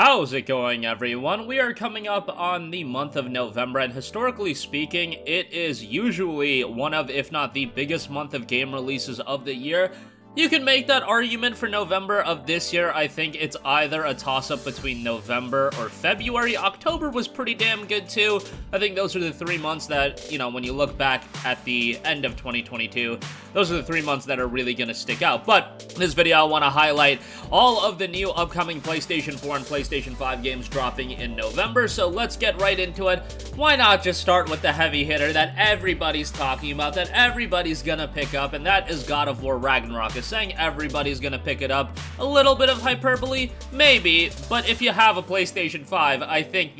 How's it going, everyone? We are coming up on the month of November, and historically speaking, it is usually one of, if not the biggest month of game releases of the year. You can make that argument for November of this year. I think it's either a toss-up between November or February. October was pretty damn good too. I think those are the 3 months that, when you look back at the end of 2022, those are the 3 months that are really going to stick out. But in this video, I want to highlight all of the new upcoming PlayStation 4 and PlayStation 5 games dropping in November. So let's get right into it. Why not just start with the heavy hitter that everybody's talking about, that everybody's going to pick up, and that is God of War Ragnarok. Saying everybody's gonna pick it up, a little bit of hyperbole, maybe, but if you have a PlayStation 5, I think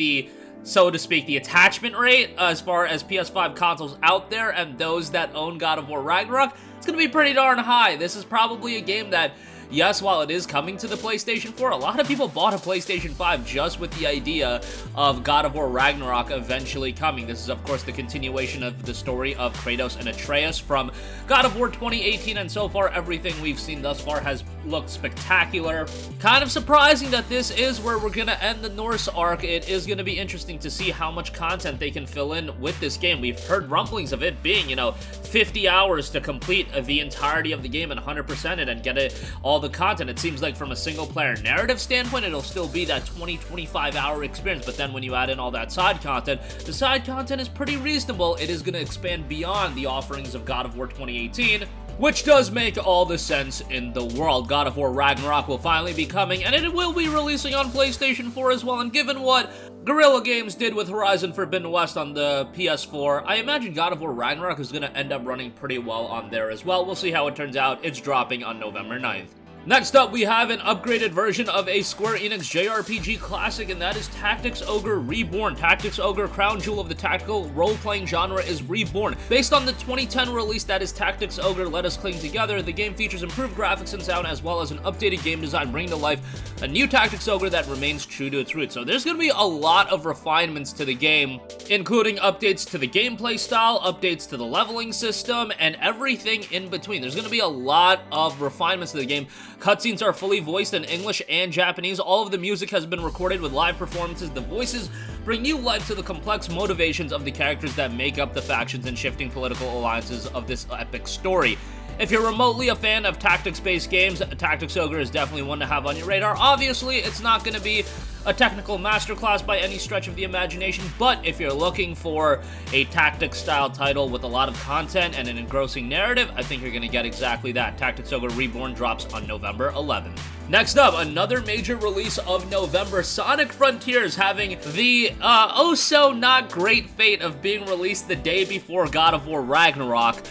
so to speak, the attachment rate as far as PS5 consoles out there and those that own God of War Ragnarok, it's gonna be pretty darn high. This is probably a game that, yes, while it is coming to the PlayStation 4, a lot of people bought a PlayStation 5 just with the idea of God of War Ragnarok eventually coming. This is, of course, the continuation of the story of Kratos and Atreus from God of War 2018, and so far, everything we've seen thus far has looked spectacular. Kind of surprising that this is where we're gonna end the Norse arc. It is gonna be interesting to see how much content they can fill in with this game. We've heard rumblings of it being, 50 hours to complete the entirety of the game and 100% it and get it all the content. It seems like from a single player narrative standpoint, it'll still be that 20-25 hour experience, but then when you add in all that side content, the side content is pretty reasonable. It is going to expand beyond the offerings of God of War 2018, which does make all the sense in the world. God of War Ragnarok will finally be coming, and it will be releasing on PlayStation 4 as well, and given what Guerrilla Games did with Horizon Forbidden West on the PS4, I imagine God of War Ragnarok is going to end up running pretty well on there as well. We'll see how it turns out. It's dropping on November 9th. Next up, we have an upgraded version of a Square Enix JRPG classic, and that is Tactics Ogre Reborn. Tactics Ogre, crown jewel of the tactical role-playing genre, is reborn. Based on the 2010 release that is Tactics Ogre Let Us Cling Together, the game features improved graphics and sound as well as an updated game design, bringing to life a new Tactics Ogre that remains true to its roots. So there's going to be a lot of refinements to the game, including updates to the gameplay style, updates to the leveling system, and everything in between. There's going to be a lot of refinements to the game. Cutscenes are fully voiced in English and Japanese. All of the music has been recorded with live performances. The voices bring new life to the complex motivations of the characters that make up the factions and shifting political alliances of this epic story. If you're remotely a fan of tactics-based games, Tactics Ogre is definitely one to have on your radar. Obviously, it's not going to be a technical masterclass by any stretch of the imagination, but if you're looking for a tactics-style title with a lot of content and an engrossing narrative, I think you're going to get exactly that. Tactics Ogre Reborn drops on November 11th. Next up, another major release of November, Sonic Frontiers, having the oh-so-not-great fate of being released the day before God of War Ragnarok.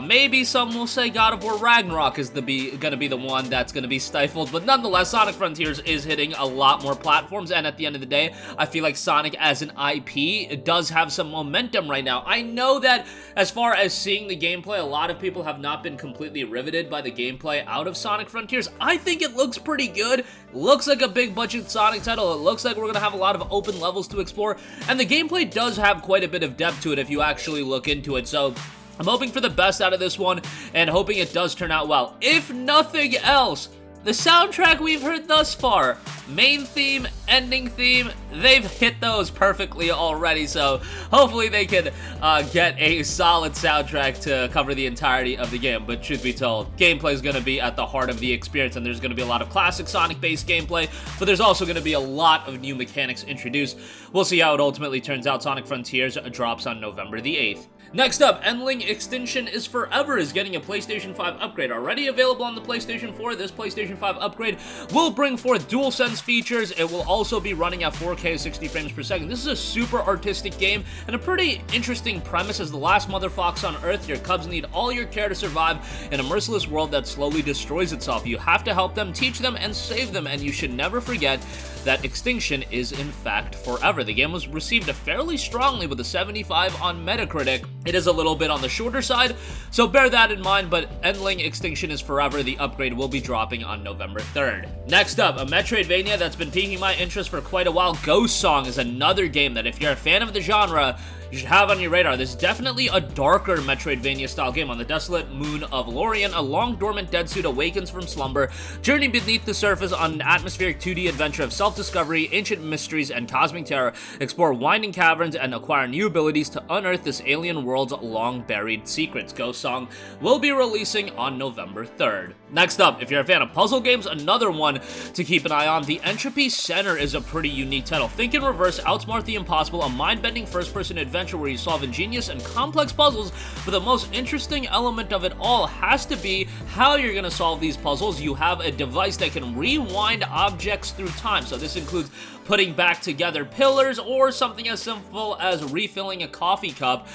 Maybe some will say God of War Ragnarok is gonna be the one that's gonna be stifled, but nonetheless, Sonic Frontiers is hitting a lot more platforms, and at the end of the day, I feel like Sonic as an IP does have some momentum right now. I know that as far as seeing the gameplay, a lot of people have not been completely riveted by the gameplay out of Sonic Frontiers. I think it looks pretty good. Looks like a big budget Sonic title. It looks like we're gonna have a lot of open levels to explore, and the gameplay does have quite a bit of depth to it if you actually look into it. So I'm hoping for the best out of this one and hoping it does turn out well. If nothing else, the soundtrack we've heard thus far, main theme, ending theme, they've hit those perfectly already, so hopefully they can get a solid soundtrack to cover the entirety of the game. But truth be told, gameplay is going to be at the heart of the experience, and there's going to be a lot of classic Sonic-based gameplay, but there's also going to be a lot of new mechanics introduced. We'll see how it ultimately turns out. Sonic Frontiers drops on November the 8th. Next up, Endling Extinction is Forever is getting a PlayStation 5 upgrade. Already available on the PlayStation 4, this PlayStation 5 upgrade will bring forth DualSense features. It will also be running at 4K 60 frames per second. This is a super artistic game and a pretty interesting premise. As the last mother fox on Earth, your cubs need all your care to survive in a merciless world that slowly destroys itself. You have to help them, teach them, and save them, and you should never forget that Extinction is in fact forever. The game was received fairly strongly with a 75 on Metacritic. It is a little bit on the shorter side, so bear that in mind, but Endling Extinction is Forever. The upgrade will be dropping on November 3rd. Next up, a Metroidvania that's been piquing my interest for quite a while. Ghost Song is another game that if you're a fan of the genre, you should have on your radar. This is definitely a darker Metroidvania-style game. On the desolate moon of Lorien, a long-dormant dead suit awakens from slumber, journey beneath the surface on an atmospheric 2D adventure of self-discovery, ancient mysteries, and cosmic terror. Explore winding caverns and acquire new abilities to unearth this alien world's long-buried secrets. Ghost Song will be releasing on November 3rd. Next up, if you're a fan of puzzle games, another one to keep an eye on. The Entropy Center is a pretty unique title. Think in reverse, outsmart the impossible, a mind-bending first-person adventure where you solve ingenious and complex puzzles, but the most interesting element of it all has to be how you're going to solve these puzzles. You have a device that can rewind objects through time, so this includes putting back together pillars or something as simple as refilling a coffee cup.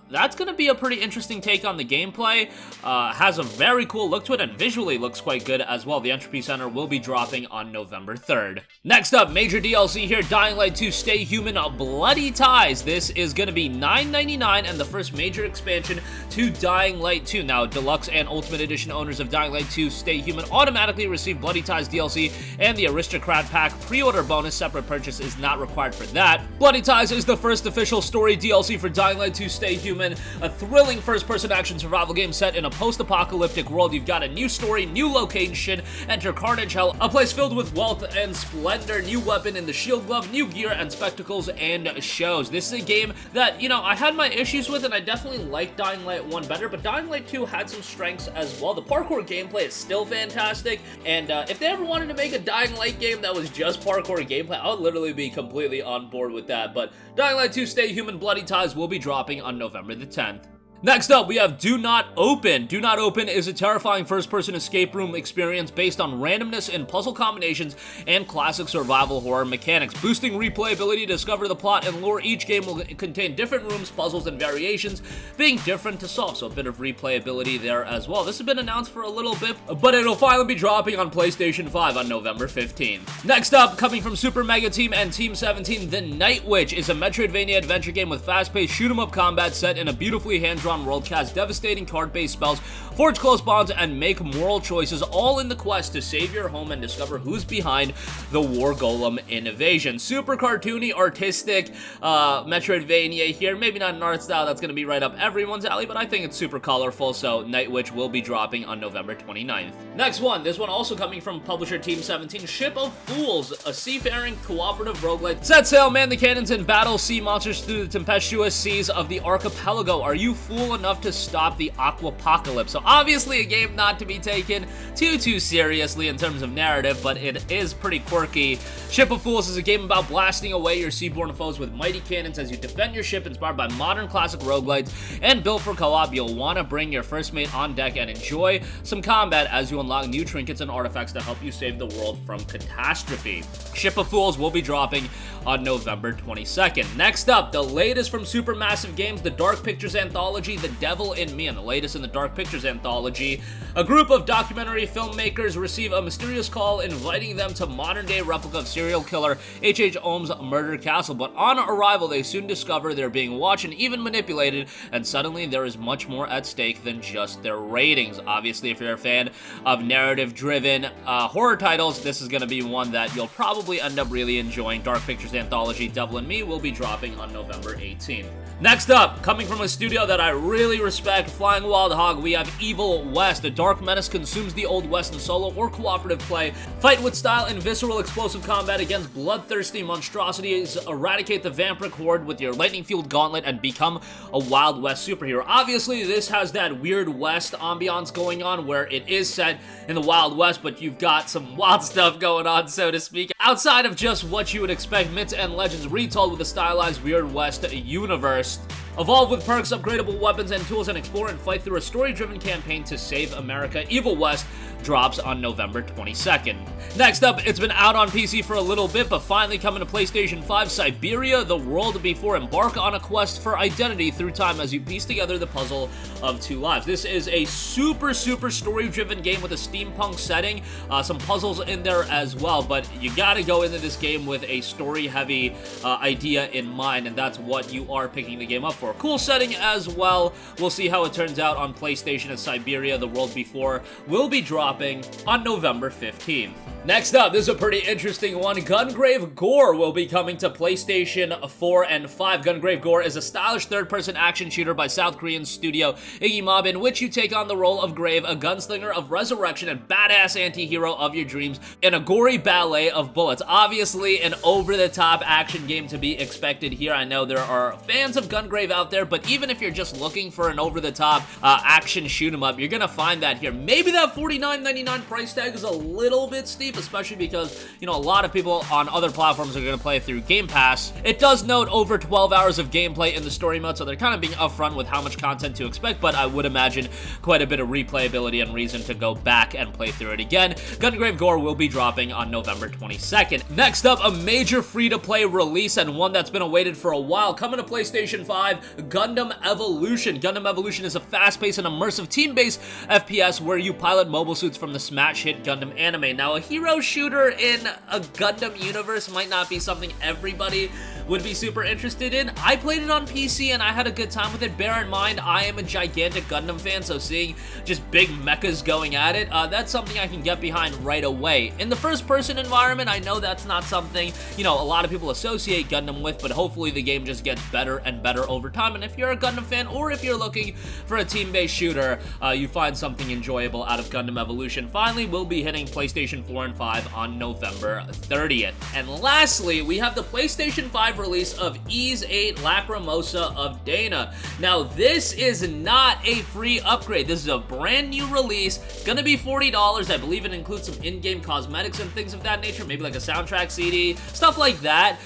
That's going to be a pretty interesting take on the gameplay. Has a very cool look to it and visually looks quite good as well. The Entropy Center will be dropping on November 3rd. Next up, major DLC here, Dying Light 2 Stay Human Bloody Ties. This is going to be $9.99 and the first major expansion to Dying Light 2. Now, Deluxe and Ultimate Edition owners of Dying Light 2 Stay Human automatically receive Bloody Ties DLC and the Aristocrat Pack pre-order bonus. Separate purchase is not required for that. Bloody Ties is the first official story DLC for Dying Light 2 Stay Human, a thrilling first-person action survival game set in a post-apocalyptic world. You've got a new story, new location, enter Carnage Hell, a place filled with wealth and splendor, new weapon in the shield glove, new gear and spectacles and shows. This is a game that, you know, I had my issues with and I definitely liked Dying Light 1 better, but Dying Light 2 had some strengths as well. The parkour gameplay is still fantastic, and if they ever wanted to make a Dying Light game that was just parkour gameplay, I would literally be completely on board with that. But Dying Light 2 Stay Human Bloody Ties will be dropping on November the 10th. Next up, we have Do Not Open. Do Not Open is a terrifying first-person escape room experience based on randomness in puzzle combinations and classic survival horror mechanics. Boosting replayability to discover the plot and lore, each game will contain different rooms, puzzles, and variations, being different to solve, so a bit of replayability there as well. This has been announced for a little bit, but it'll finally be dropping on PlayStation 5 on November 15th. Next up, coming from Super Mega Team and Team 17, The Night Witch is a Metroidvania adventure game with fast-paced shoot-'em-up combat set in a beautifully hand-drawn world, cast devastating card-based spells, forge close bonds, and make moral choices, all in the quest to save your home and discover who's behind the War Golem invasion. Super cartoony, artistic Metroidvania here. Maybe not an art style that's going to be right up everyone's alley, but I think it's super colorful, so Night Witch will be dropping on November 29th. Next one, this one also coming from publisher Team 17, Ship of Fools, a seafaring cooperative roguelite. Set sail, man the cannons, and battle sea monsters through the tempestuous seas of the archipelago. Are you fool enough to stop the aquapocalypse? So obviously a game not to be taken too seriously in terms of narrative, but it is pretty quirky. Ship of Fools is a game about blasting away your seaborne foes with mighty cannons as you defend your ship, inspired by modern classic roguelites and built for co-op. You'll want to bring your first mate on deck and enjoy some combat as you unlock new trinkets and artifacts to help you save the world from catastrophe. Ship of Fools will be dropping on November 22nd. Next up, the latest from Supermassive Games, the Dark Pictures Anthology, The Devil in Me. And the latest in the Dark Pictures Anthology, a group of documentary filmmakers receive a mysterious call inviting them to modern-day replica of serial killer H.H. Holmes' murder castle. But on arrival, they soon discover they're being watched and even manipulated, and suddenly there is much more at stake than just their ratings. Obviously, if you're a fan of narrative-driven horror titles, this is going to be one that you'll probably end up really enjoying. Dark Pictures Anthology, Devil in Me will be dropping on November 18th. Next up, coming from a studio that I really respect, Flying Wild Hog, we have Evil West. A dark menace consumes the Old West in solo or cooperative play. Fight with style and visceral explosive combat against bloodthirsty monstrosities. Eradicate the vampiric horde with your lightning-fueled gauntlet and become a Wild West superhero. Obviously, this has that weird West ambiance going on where it is set in the Wild West, but you've got some wild stuff going on, so to speak, outside of just what you would expect. Myths and legends retold with a stylized Weird West universe. Evolve with perks, upgradable weapons and tools, and explore and fight through a story-driven campaign to save America. Evil West drops on November 22nd. Next up, it's been out on PC for a little bit, but finally coming to PlayStation 5, Syberia, The World Before. Embark on a quest for identity through time as you piece together the puzzle of two lives. This is a super story-driven game with a steampunk setting, some puzzles in there as well, but you gotta go into this game with a story-heavy idea in mind, and that's what you are picking the game up for. Cool setting as well. We'll see how it turns out on PlayStation as Syberia, The World Before will be dropping on November 15th. Next up, this is a pretty interesting one. Gungrave G.O.R.E will be coming to PlayStation 4 and 5. Gungrave G.O.R.E is a stylish third-person action shooter by South Korean studio Iggy in which you take on the role of Grave, a gunslinger of resurrection and badass anti-hero of your dreams in a gory ballet of bullets. Obviously, an over-the-top action game to be expected here. I know there are fans of Gungrave out there, but even if you're just looking for an over-the-top action shoot-'em-up, you're gonna find that here. Maybe that $49.99 price tag is a little bit steep, especially because, you know, a lot of people on other platforms are going to play through Game Pass. It does note over 12 hours of gameplay in the story mode, so they're kind of being upfront with how much content to expect, but I would imagine quite a bit of replayability and reason to go back and play through it again. Gungrave G.O.R.E will be dropping on November 22nd. Next up, a major free-to-play release and one that's been awaited for a while. Coming to PlayStation 5, Gundam Evolution. Gundam Evolution is a fast-paced and immersive team-based FPS where you pilot mobile suits from the smash hit Gundam anime. Now, a hero shooter in a Gundam universe might not be something everybody would be super interested in. I played it on PC and I had a good time with it. Bear in mind, I am a gigantic Gundam fan, so seeing just big mechas going at it, that's something I can get behind right away. In the first-person environment, I know that's not something, you know, a lot of people associate Gundam with, but hopefully the game just gets better and better over time, and if you're a Gundam fan or if you're looking for a team-based shooter, you find something enjoyable out of Gundam Evolution. Finally, we'll be hitting PlayStation 4 and 5 on November 30th. And lastly, we have the PlayStation 5 release of Ys VIII Lacrimosa of Dana. Now, this is not a free upgrade. This is a brand new release. Gonna be $40. I believe it includes some in-game cosmetics and things of that nature, maybe like a soundtrack CD, stuff like that.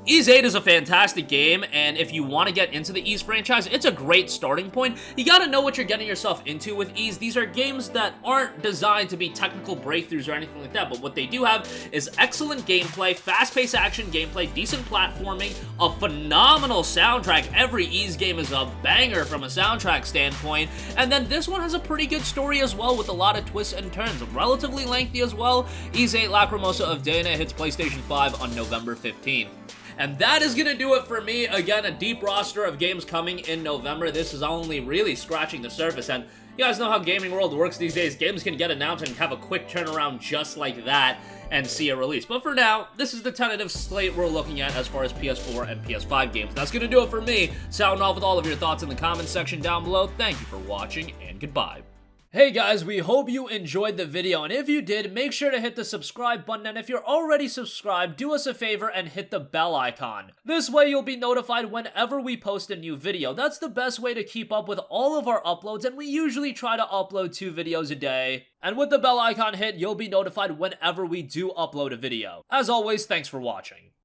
Ys VIII is a fantastic game, and if you want to get into the Ys franchise, it's a great starting point. You gotta know what you're getting yourself into with Ys. These are games that aren't designed to be technical breakthroughs or anything like that, but what they do have is excellent gameplay, fast-paced action gameplay, decent platforming, a phenomenal soundtrack. Every Ys game is a banger from a soundtrack standpoint, and then this one has a pretty good story as well with a lot of twists and turns. Relatively lengthy as well. Ys VIII Lacrimosa of Dana hits PlayStation 5 on November 15th. And that is going to do it for me. Again, a deep roster of games coming in November. This is only really scratching the surface, and you guys know how gaming world works these days. Games can get announced and have a quick turnaround just like that and see a release. But for now, this is the tentative slate we're looking at as far as PS4 and PS5 games. That's going to do it for me. Sound off with all of your thoughts in the comments section down below. Thank you for watching, and goodbye. Hey guys, we hope you enjoyed the video, and if you did, make sure to hit the subscribe button, and if you're already subscribed, do us a favor and hit the bell icon. This way you'll be notified whenever we post a new video. That's the best way to keep up with all of our uploads, and we usually try to upload 2 videos a day. And with the bell icon hit, you'll be notified whenever we do upload a video. As always, thanks for watching.